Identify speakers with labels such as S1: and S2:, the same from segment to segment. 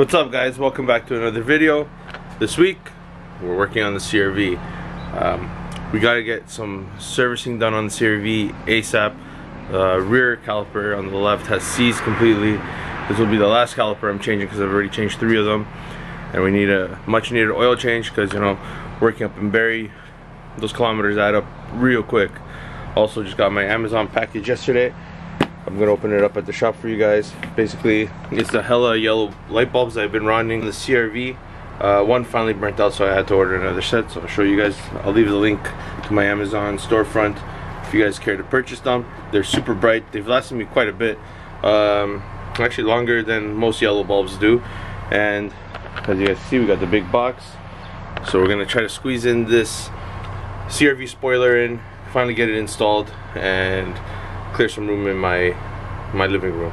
S1: What's up, guys? Welcome back to another video. This week we're working on the CRV. We got to get some servicing done on the CRV ASAP. Rear caliper on the left has seized completely. This will be the last caliper I'm changing because I've already changed 3 of them, and we need a much needed oil change because, you know, working up in Barrie, those kilometers add up real quick. Also just got my Amazon package yesterday. I'm gonna open it up at the shop for you guys. Basically, it's the hella yellow light bulbs that I've been running. The CRV, one finally burnt out, so I had to order another set. So I'll show you guys. I'll leave the link to my Amazon storefront if you guys care to purchase them. They're super bright. They've lasted me quite a bit. Actually longer than most yellow bulbs do. And as you guys see, we got the big box. So we're gonna try to squeeze in this CRV spoiler in, finally get it installed, and clear some room in my living room.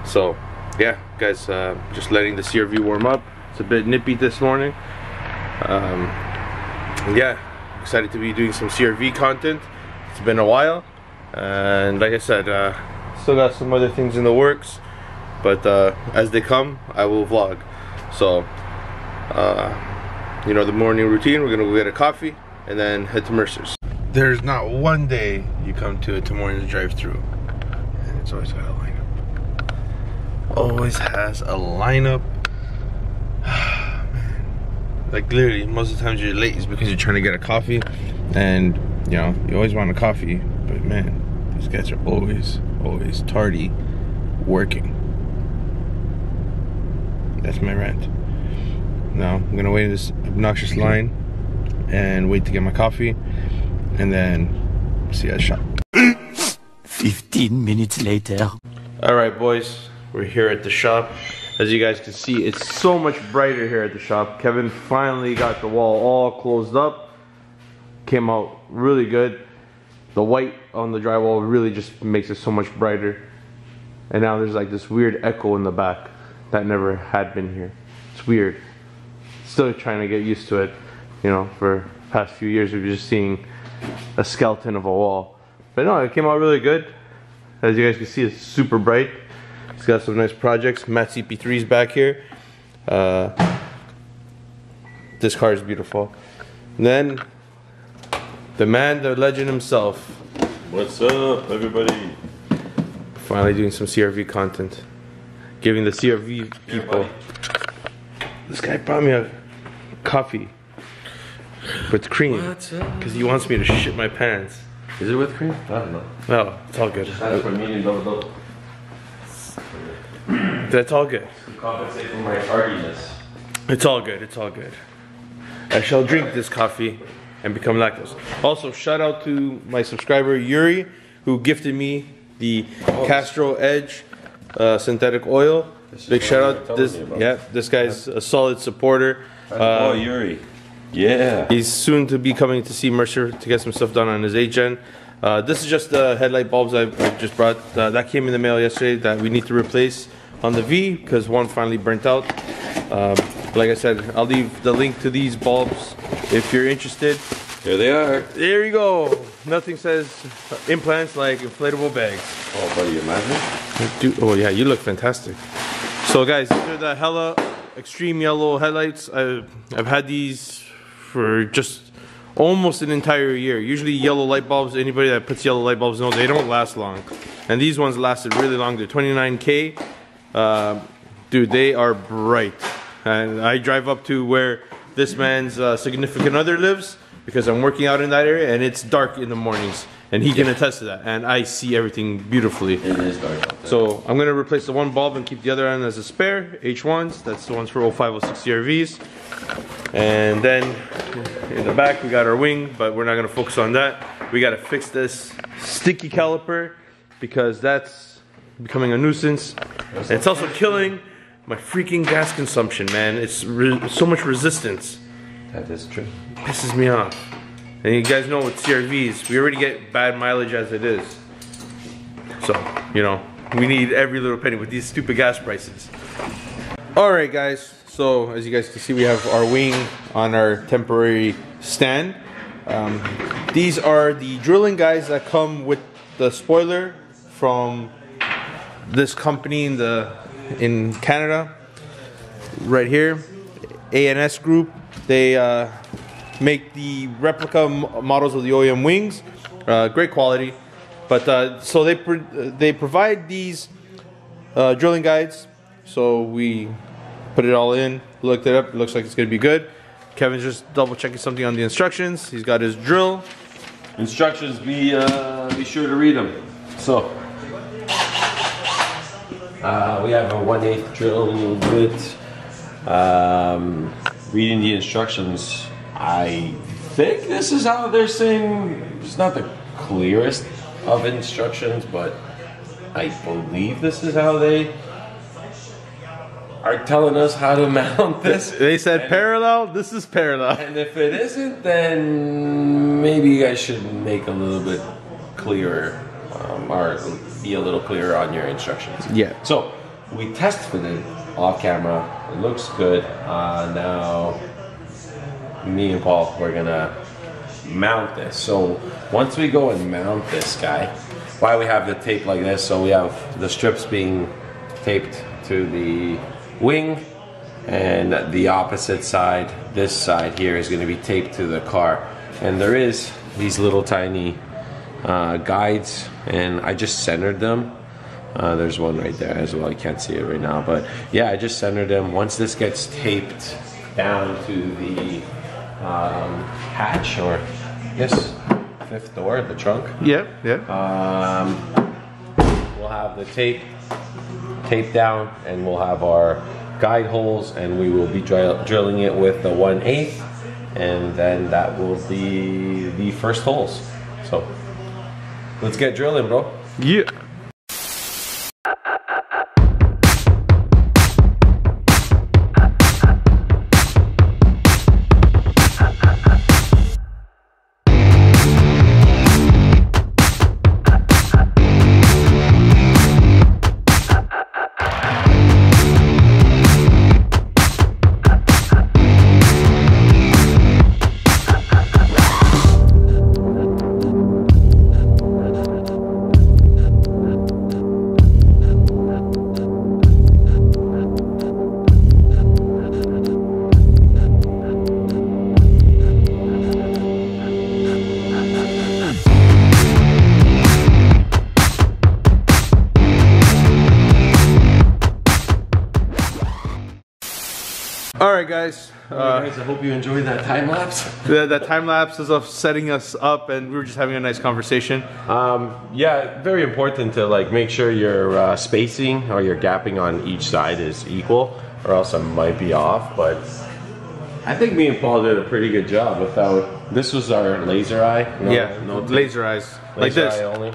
S1: So yeah, guys, just letting the CRV warm up. It's a bit nippy this morning. Yeah, excited to be doing some CRV content. It's been a while, and like I said, still got some other things in the works, but as they come, I will vlog. So you know, the morning routine, we're gonna go get a coffee and then head to Mercer's. There's not one day you come to a Tim Hortons drive-through and it's always got a lineup. Always has a lineup. Man. Like literally, most of the times you're late is because you're trying to get a coffee, and you know, you always want a coffee, but man, these guys are always tardy working. That's my rant. Now, I'm gonna wait in this obnoxious line and wait to get my coffee, and then see you at the shop.
S2: 15 minutes later.
S1: Alright, boys, we're here at the shop. As you guys can see, it's so much brighter here at the shop. Kevin finally got the wall all closed up. Came out really good. The white on the drywall really just makes it so much brighter. And now there's like this weird echo in the back that never had been here. It's weird. Still trying to get used to it. You know, for the past few years we've just seeing a skeleton of a wall. But no, it came out really good. As you guys can see, it's super bright. It's got some nice projects. Matte CP3's back here. This car is beautiful. And then the man, the legend himself.
S3: What's up, everybody?
S1: Finally doing some CRV content. Giving the CRV people. This guy brought me a coffee with cream because he wants me to shit my pants.
S3: Is it with cream? I don't know.
S1: No, it's all good.
S3: That's for medium double.
S1: That's all good.
S3: To compensate for my tardiness.
S1: It's all good. It's all good. I shall drink this coffee and become lactose. Also, shout out to my subscriber Yuri, who gifted me the Castro Edge synthetic oil. Big shout out. This guy's a solid supporter.
S3: Oh, Yuri. Yeah.
S1: He's soon to be coming to see Mercer to get some stuff done on his 8-gen. This is just the headlight bulbs I just brought. That came in the mail yesterday that we need to replace on the V because one finally burnt out. Like I said, I'll leave the link to these bulbs if you're interested.
S3: Here they are.
S1: There you go. Nothing says implants like inflatable bags.
S3: Oh, buddy, you imagine?
S1: Dude, oh yeah, you look fantastic. So guys, these are the hella extreme yellow headlights. I've had these for just almost an entire year. Usually yellow light bulbs, anybody that puts yellow light bulbs knows they don't last long. And these ones lasted really long. They're 29K. Dude, they are bright. And I drive up to where this man's significant other lives because I'm working out in that area, and it's dark in the mornings. And he can attest to that. And I see everything beautifully.
S3: It is dark out there.
S1: So I'm gonna replace the one bulb and keep the other end as a spare. H1s, that's the ones for 0506 CRVs. And then in the back we got our wing, but we're not gonna focus on that. We gotta fix this sticky caliper because that's becoming a nuisance. And it's also killing my freaking gas consumption, man. It's so much resistance.
S3: That is true.
S1: Pisses me off. And you guys know with CRVs, we already get bad mileage as it is. So, you know, we need every little penny with these stupid gas prices. Alright guys, so as you guys can see, we have our wing on our temporary stand. These are the drilling guides that come with the spoiler from this company in Canada. right here, A&S Group. They make the replica models of the OEM wings. Great quality. But so they provide these drilling guides. So we put it all in, looked it up. It looks like it's gonna be good. Kevin's just double checking something on the instructions. He's got his drill.
S3: Instructions, be sure to read them. So we have a 1/8 drill bit. Reading the instructions, I think this is how they're saying. It's not the clearest of instructions, but I believe this is how they are telling us how to mount this.
S1: They said parallel, this is parallel.
S3: And if it isn't, then maybe you guys should make a little bit clearer, or be a little clearer on your instructions.
S1: Yeah.
S3: So we tested it off camera. It looks good. Now me and Paul, we're gonna mount this. So once we go and mount this guy, why we have the tape like this? So we have the strips being taped to the wing, and the opposite side, this side here, is going to be taped to the car. And there is these little tiny guides, and I just centered them. There's one right there as well. You can't see it right now, but yeah, I just centered them. Once this gets taped down to the hatch, or I guess fifth door, the trunk.
S1: Yep, yep.
S3: We'll have the tape down, and we'll have our guide holes, and we will be drilling it with the 1/8, and then that will be the first holes. So let's get drilling, bro.
S1: Yeah. Alright guys,
S3: I hope you enjoyed that time lapse.
S1: that time lapse is of setting us up, and we were just having a nice conversation.
S3: Yeah, very important to like make sure your spacing or your gapping on each side is equal, or else I might be off. But I think me and Paul did a pretty good job without. This was our laser eye.
S1: No laser eyes, like
S3: laser
S1: this.
S3: eye only.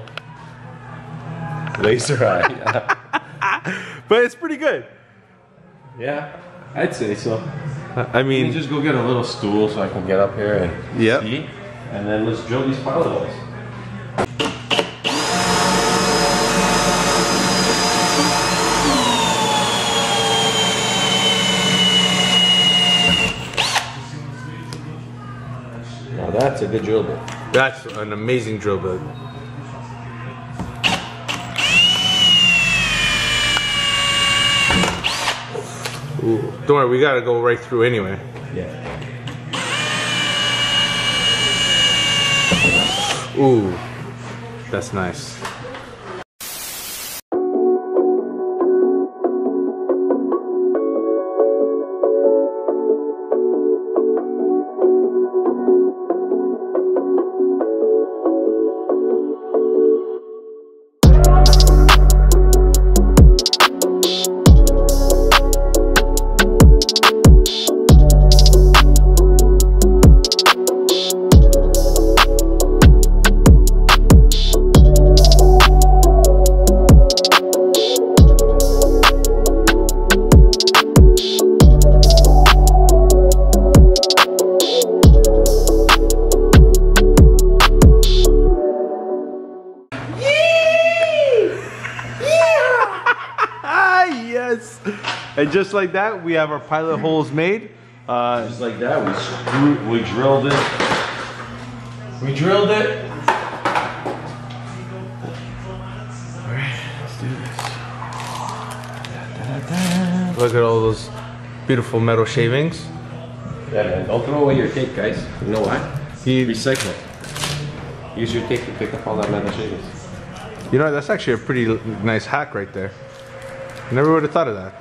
S3: Laser eye.
S1: But it's pretty good.
S3: Yeah, I'd say so.
S1: I mean,
S3: Let me just go get a little stool so I can get up here and see, and then let's drill these pilot holes. Now that's a good drill bit.
S1: That's an amazing drill bit. Ooh, don't worry, we gotta go right through anyway.
S3: Yeah.
S1: Ooh, that's nice. Yes! And just like that, we have our pilot holes made.
S3: Just like that, we drilled it. We drilled it.
S1: Look at all those beautiful metal shavings.
S3: Yeah, man, don't throw away your tape, guys. You know why? Recycle. Use your tape to pick up all that metal shavings.
S1: You know, that's actually a pretty nice hack right there. Never would have thought of that.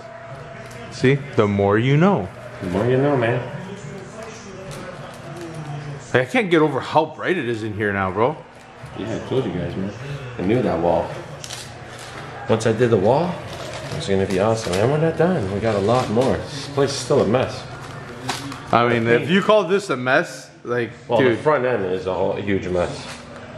S1: See? The more you know.
S3: The more you know, man.
S1: I can't get over how bright it is in here now, bro.
S3: Yeah, I told you guys, man. I knew that wall. Once I did the wall, it's gonna be awesome. And we're not done. We got a lot more. This place is still a mess.
S1: I mean, if you call this a mess, like,
S3: well,
S1: dude.
S3: the front end is a huge mess.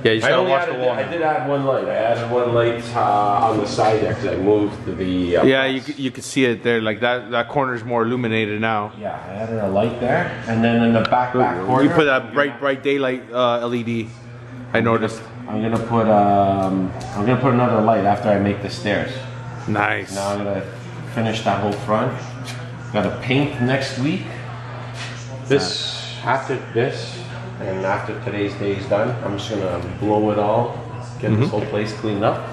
S1: Yeah, you just gotta wash the wall.
S3: I did add one light. I added one light on the side there because I moved the.
S1: Yeah, you could see it there. Like that corner is more illuminated now.
S3: Yeah, I added a light there, and then in the back corner.
S1: You put that bright daylight LED. I noticed.
S3: I'm gonna put another light after I make the stairs.
S1: Nice.
S3: Now I'm gonna finish that whole front. Gotta paint next week. After this. And after today's day is done, I'm just gonna blow it all, get this whole place cleaned up.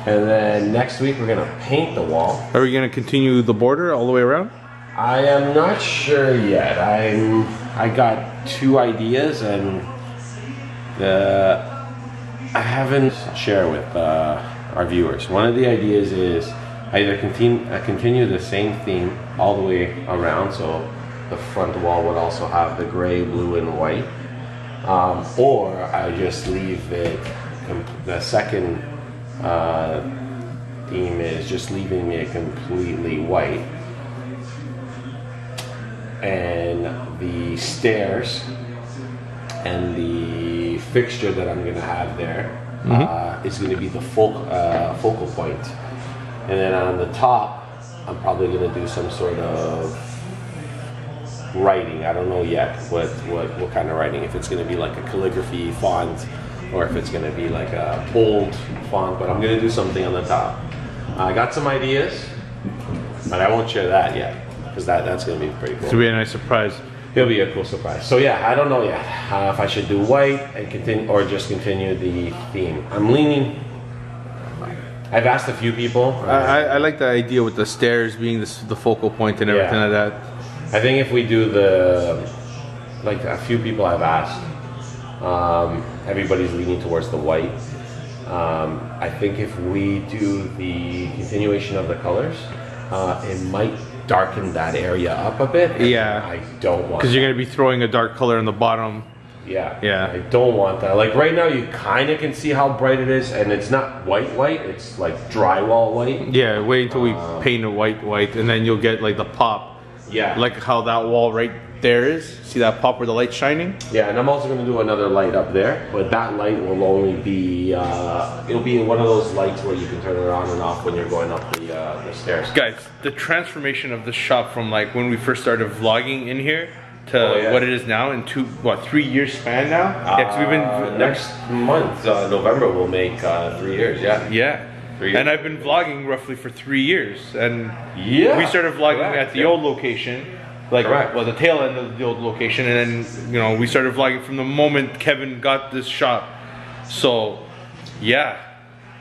S3: And then next week we're gonna paint the wall.
S1: Are we gonna continue the border all the way around?
S3: I am not sure yet. I got 2 ideas and I haven't shared with our viewers. One of the ideas is either continue the same theme all the way around, so the front wall would also have the gray, blue, and white. Or I just leave it, the second theme is just leaving it completely white. And the stairs and the fixture that I'm going to have there is going to be the focal point. And then on the top, I'm probably going to do some sort of writing. I don't know yet what kind of writing, if it's going to be like a calligraphy font or if it's going to be like a bold font, but I'm going to do something on the top. I got some ideas, but I won't share that yet because that's going to be pretty cool.
S1: It'll be a nice surprise.
S3: It'll be a cool surprise. So yeah, I don't know yet if I should do white and continue or just continue the theme. I'm leaning. I've asked a few people.
S1: I like the idea with the stairs being the focal point and everything like that.
S3: I think if we do like a few people I've asked, everybody's leaning towards the white. I think if we do the continuation of the colors, it might darken that area up a bit.
S1: Yeah.
S3: I don't want
S1: because you're going to be throwing a dark color on the bottom.
S3: Yeah.
S1: Yeah.
S3: I don't want that. Like right now you kind of can see how bright it is, and it's not white, it's like drywall white.
S1: Yeah, wait until we paint it white, and then you'll get like the pop.
S3: Yeah.
S1: Like how that wall right there is. See that pop where the light's shining?
S3: Yeah, and I'm also going to do another light up there, but that light will only be, it'll be one of those lights where you can turn it on and off when you're going up the stairs.
S1: Guys, the transformation of the shop from like when we first started vlogging in here to what it is now in 3 years span now? Yeah, 'cause we've been
S3: next month, November, we'll make 3 years, yeah.
S1: Yeah.
S3: 3 years.
S1: And I've been vlogging roughly for 3 years. And
S3: yeah,
S1: we started vlogging at the old location. Like, well, the tail end of the old location, and then, you know, we started vlogging from the moment Kevin got this shop. So, yeah.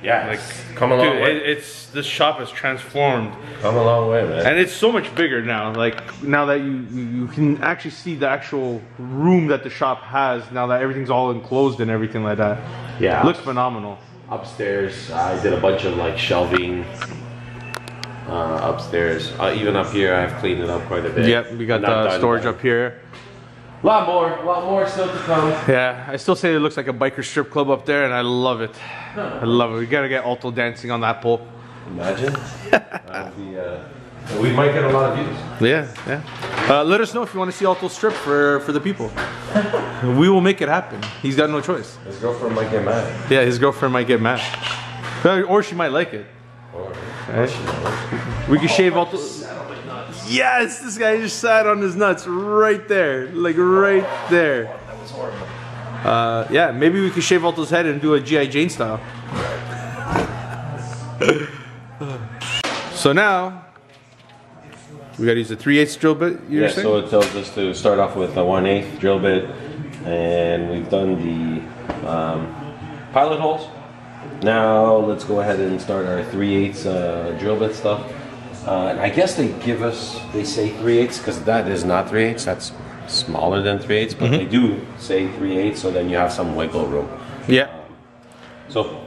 S3: Yeah,
S1: like,
S3: come a long way.
S1: This shop has transformed.
S3: Come a long way, man.
S1: And it's so much bigger now. Like, now that you can actually see the actual room that the shop has, now that everything's all enclosed and everything like that.
S3: Yeah.
S1: It looks phenomenal.
S3: Upstairs, I did a bunch of like shelving. Upstairs, even up here, I've cleaned it up quite a bit.
S1: Yep, we got the storage up here.
S3: A lot more still to come.
S1: Yeah, I still say it looks like a biker strip club up there, and I love it. I love it. We gotta get Alto dancing on that pole.
S3: Imagine. We might get a lot of views.
S1: Yeah. Let us know if you want to see Alto strip for the people. We will make it happen. He's got no choice.
S3: His girlfriend might get mad.
S1: Yeah, his girlfriend might get mad. Or she might like it. We can shave Alto. Yes, this guy just sat on his nuts right there, like right there.
S3: That was horrible.
S1: Yeah, maybe we could shave Alto's head and do a G.I. Jane style. So now we gotta use the 3/8 drill bit.
S3: Yeah, so it tells us to start off with a 1/8 drill bit, and we've done the pilot holes. Now let's go ahead and start our 3/8 drill bit stuff. And I guess they say 3/8 because that is not 3/8. That's smaller than 3/8, but they do say 3/8, so then you have some wiggle room.
S1: Yeah.
S3: So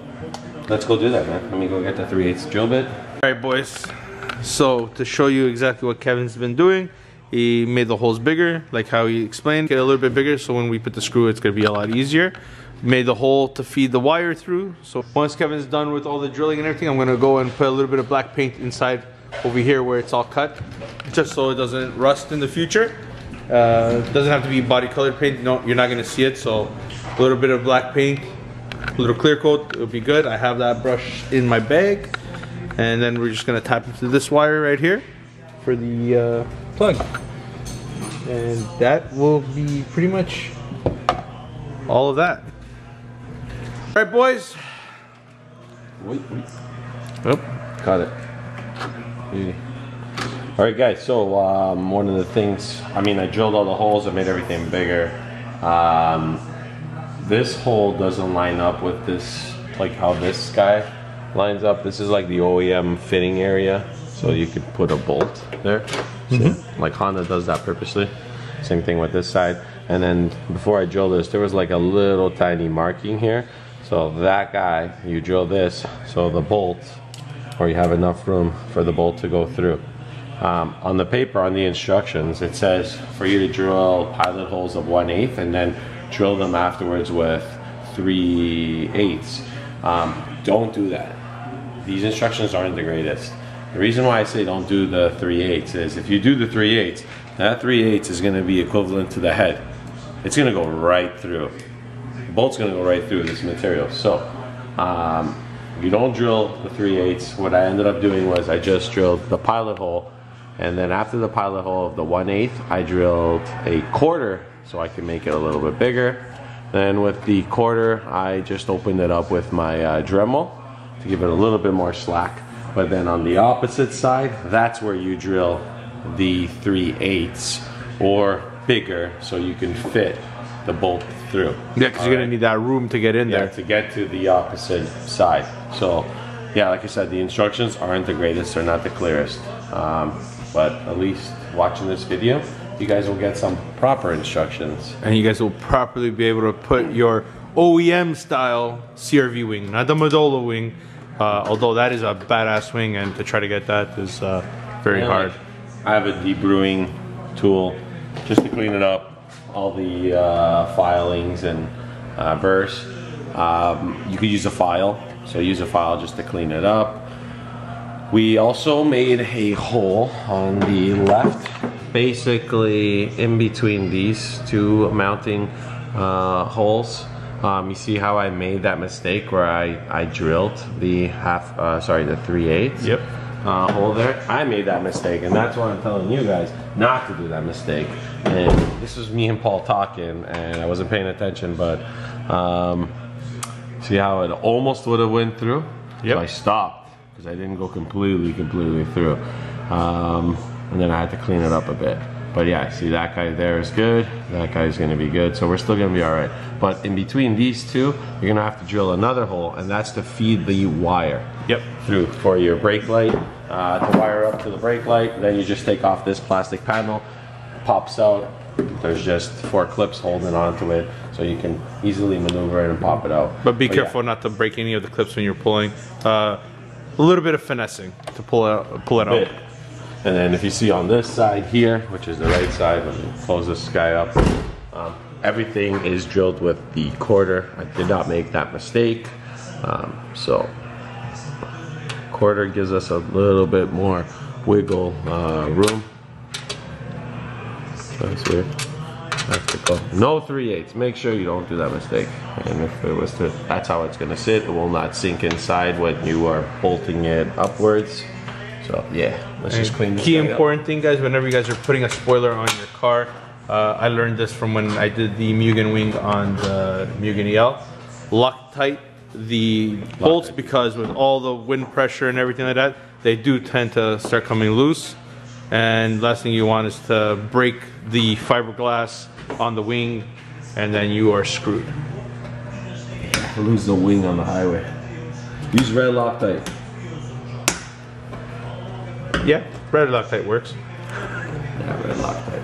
S3: let's go do that, man. Let me go get the 3/8 drill bit.
S1: All right, boys. So to show you exactly what Kevin's been doing, he made the holes bigger, like how he explained. Get a little bit bigger, so when we put the screw, it's gonna be a lot easier. Made the hole to feed the wire through. So once Kevin's done with all the drilling and everything, I'm gonna go and put a little bit of black paint inside over here where it's all cut, just so it doesn't rust in the future. It doesn't have to be body colored paint. No, you're not gonna see it. So a little bit of black paint, a little clear coat, it'll be good. I have that brush in my bag, and then we're just gonna tap into this wire right here for the plug, and that will be pretty much all of that. All right, boys.
S3: Wait.
S1: Oh,
S3: Got it. Beauty. All right, guys. So one of the things, I drilled all the holes. I made everything bigger. This hole doesn't line up with this, like how this guy lines up. This is like the OEM fitting area, so you could put a bolt there. So, like Honda does that purposely. Same thing with this side. And then before I drill this, there was like a little tiny marking here. So that guy, you drill this, so the bolt, or you have enough room for the bolt to go through. On the paper, on the instructions, it says for you to drill pilot holes of 1/8 and then drill them afterwards with 3/8. Don't do that. These instructions aren't the greatest. The reason why I say don't do the 3/8 is if you do the 3/8, that 3/8 is going to be equivalent to the head. It's going to go right through. The bolt's going to go right through this material. So you don't drill the 3/8. What I ended up doing was I just drilled the pilot hole, and then after the pilot hole of the 1/8, I drilled a 1/4 so I can make it a little bit bigger. Then with the 1/4, I just opened it up with my Dremel to give it a little bit more slack. But then on the opposite side, that's where you drill the 3/8 or bigger, so you can fit the bolt through.
S1: yeah, because you're gonna need that room to get in there.
S3: To get to the opposite side. So yeah, like I said, the instructions aren't the greatest, they're not the clearest. But at least watching this video, you guys will get some proper instructions.
S1: And you guys will properly be able to put your OEM style CRV wing, not the Madola wing, although that is a badass wing, and to try to get that is very hard.
S3: I have a debrewing tool just to clean it up, all the filings and burrs. You could use a file, so use a file just to clean it up. We also made a hole on the left, basically in between these two mounting holes. You see how I made that mistake where I drilled the the 3/8 hole there? I made that mistake, and that's why I'm telling you guys not to do that mistake. And this was me and Paul talking, and I wasn't paying attention, but see how it almost would have went through?
S1: Yep.
S3: So I stopped because I didn't go completely through. And then I had to clean it up a bit. But yeah, see that guy there is good. That guy's gonna be good. So we're still gonna be all right. But in between these two, you're gonna have to drill another hole, and that's to feed the wire through for your brake light, to wire up to the brake light. Then you just take off this plastic panel, pops out. There's just 4 clips holding onto it, so you can easily maneuver it and pop it out.
S1: But be careful not to break any of the clips when you're pulling. A little bit of finessing to pull it out.
S3: And then if you see on this side here, which is the right side, let me close this guy up. Everything is drilled with the 1/4. I did not make that mistake. So 1/4 gives us a little bit more wiggle room. That's weird. That's the go. No 3/8. Make sure you don't do that mistake. And if it was to, that's how it's gonna sit. It will not sink inside when you are bolting it upwards. So yeah, let's just clean this.
S1: Key important thing, guys, whenever you guys are putting a spoiler on your car, I learned this from when I did the Mugen wing on the Mugen EL. Lock tight the bolts, because with all the wind pressure and everything like that, they do tend to start coming loose. And last thing you want is to break the fiberglass on the wing, and then you are screwed.
S3: Lose the wing on the highway. Use red Loctite.
S1: Yeah, red Loctite works.
S3: Yeah, red Loctite.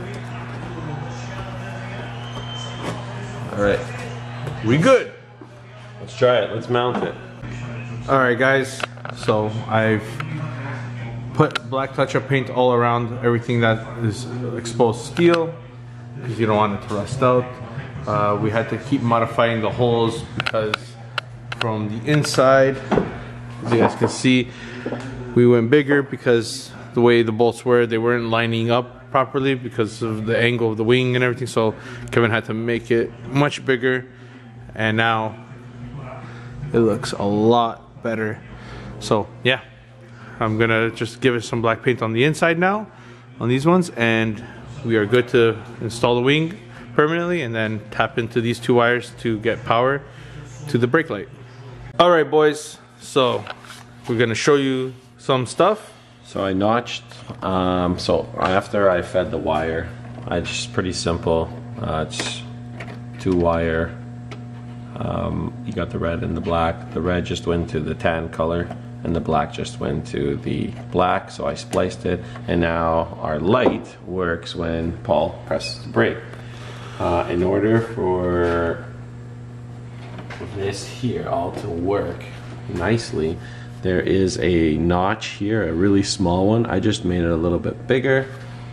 S3: Alright.
S1: We good.
S3: Let's try it. Let's mount it.
S1: Alright guys, so I've put black touch-up paint all around everything that is exposed steel because you don't want it to rust out. We had to keep modifying the holes because from the inside, as you guys can see, we went bigger because the way the bolts were, they weren't lining up properly because of the angle of the wing and everything. So Kevin had to make it much bigger, and now it looks a lot better. So yeah, I'm gonna just give it some black paint on the inside now on these ones, and we are good to install the wing permanently and then tap into these two wires to get power to the brake light. All right boys, so we're gonna show you some stuff.
S3: So I notched, so after I fed the wire, I just pretty simple, it's 2-wire. You got the red and the black. The red just went to the tan color and the black just went to the black, so I spliced it, and now our light works when Paul presses the brake. In order for this here all to work nicely, there is a notch here, a really small one. I just made it a little bit bigger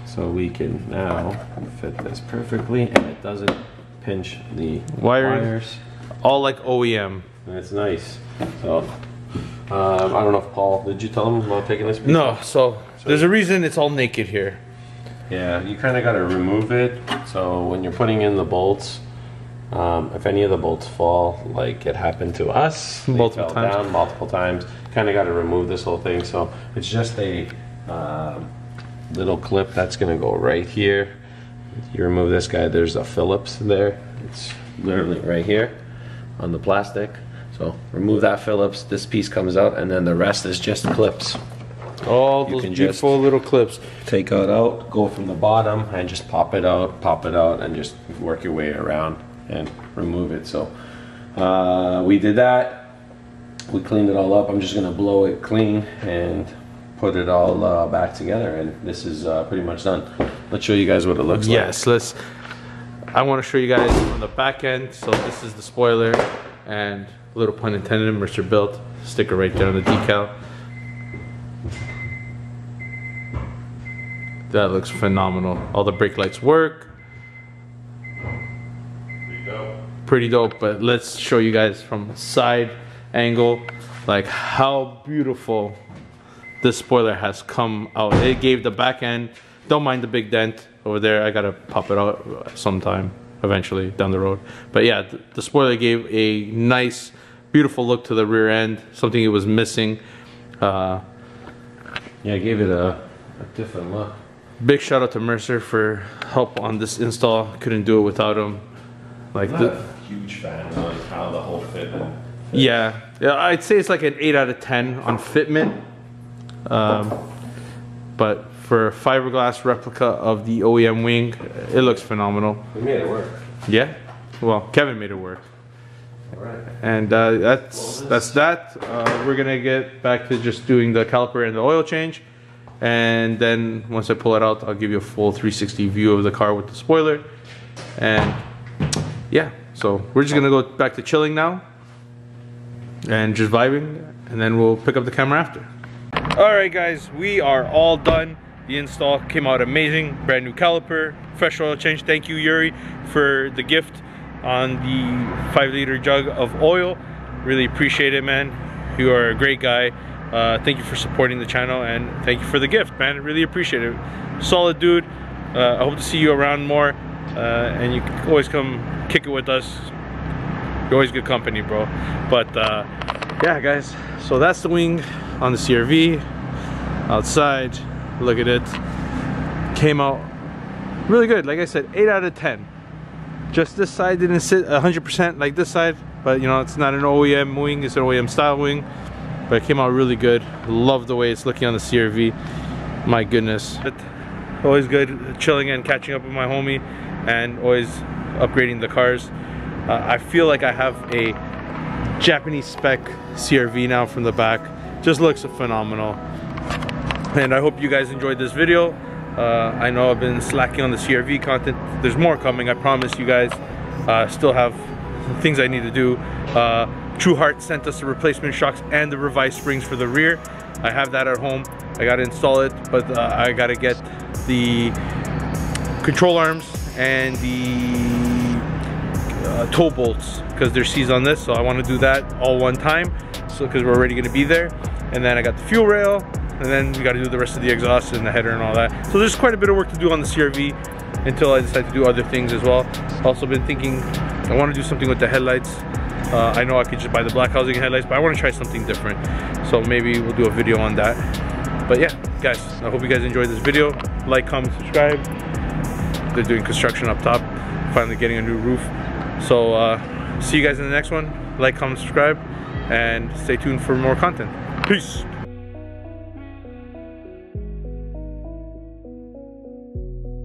S3: so we can now fit this perfectly and it doesn't pinch the wires.
S1: All like OEM.
S3: And it's nice. So I don't know if Paul, did you tell him about taking this piece?
S1: No, so there's a reason it's all naked here.
S3: Yeah, you kind of got to remove it. So when you're putting in the bolts, if any of the bolts fall, like it happened to us, multiple times, kind of got to remove this whole thing. So it's just a little clip that's going to go right here. You remove this guy, there's a Phillips there. It's literally right here on the plastic. So remove that Phillips, this piece comes out, and then the rest is just clips.
S1: All those beautiful little clips.
S3: Take it out, go from the bottom, and just pop it out, and just work your way around and remove it. So we did that. We cleaned it all up. I'm just gonna blow it clean and put it all back together, and this is pretty much done. Let's show you guys what it looks like.
S1: Yes, I want to show you guys on the back end. So this is the spoiler, and little pun intended, Mercer built sticker right there on the decal. That looks phenomenal. All the brake lights work. Pretty dope, but let's show you guys from side angle like how beautiful this spoiler has come out. It gave the back end, don't mind the big dent over there. I gotta pop it out sometime eventually down the road, but yeah, the spoiler gave a nice beautiful look to the rear end, something it was missing.
S3: Yeah, it gave it a different look.
S1: Big shout out to Mercer for help on this install. Couldn't do it without him. Like
S3: I'm not a huge fan of how the whole fitment.
S1: Yeah, I'd say it's like an 8 out of 10 on fitment. But for a fiberglass replica of the OEM wing, it looks phenomenal.
S3: We made it work.
S1: Yeah, well, Kevin made it work.
S3: All right.
S1: And that's that. We're gonna get back to just doing the caliper and the oil change. And then once I pull it out, I'll give you a full 360 view of the car with the spoiler. And yeah, so we're just gonna go back to chilling now and just vibing, and then we'll pick up the camera after. All right guys, we are all done. The install came out amazing. Brand new caliper, fresh oil change. Thank you, Yuri, for the gift on the 5-liter jug of oil. Really appreciate it, man. You are a great guy. Thank you for supporting the channel, and thank you for the gift, man. Really appreciate it. Solid dude. I hope to see you around more, and you can always come kick it with us. You're always good company, bro. But yeah guys, so that's the wing on the CRV. Outside, look at it. Came out really good. Like I said, 8 out of 10. Just this side didn't sit 100% like this side, but you know, it's not an OEM wing, it's an OEM style wing. But it came out really good. Love the way it's looking on the CRV. My goodness. Always good chilling and catching up with my homie, and always upgrading the cars. I feel like I have a Japanese spec CRV now from the back. Just looks phenomenal. And I hope you guys enjoyed this video. I know I've been slacking on the CRV content. There's more coming, I promise you guys. Still have things I need to do. True Heart sent us the replacement shocks and the revised springs for the rear. I have that at home. I gotta install it, but I gotta get the control arms and the toe bolts because they're seized on this, so I want to do that all one time, so because we're already going to be there. And then I got the fuel rail, and then we got to do the rest of the exhaust and the header and all that. So there's quite a bit of work to do on the CRV until I decide to do other things as well. Also been thinking I want to do something with the headlights. I know I could just buy the black housing headlights, but I want to try something different, so maybe we'll do a video on that. But yeah, guys, I hope you guys enjoyed this video. Like, comment, subscribe. They're doing construction up top, finally getting a new roof. So see you guys in the next one. Like, comment, subscribe, and stay tuned for more content. Peace.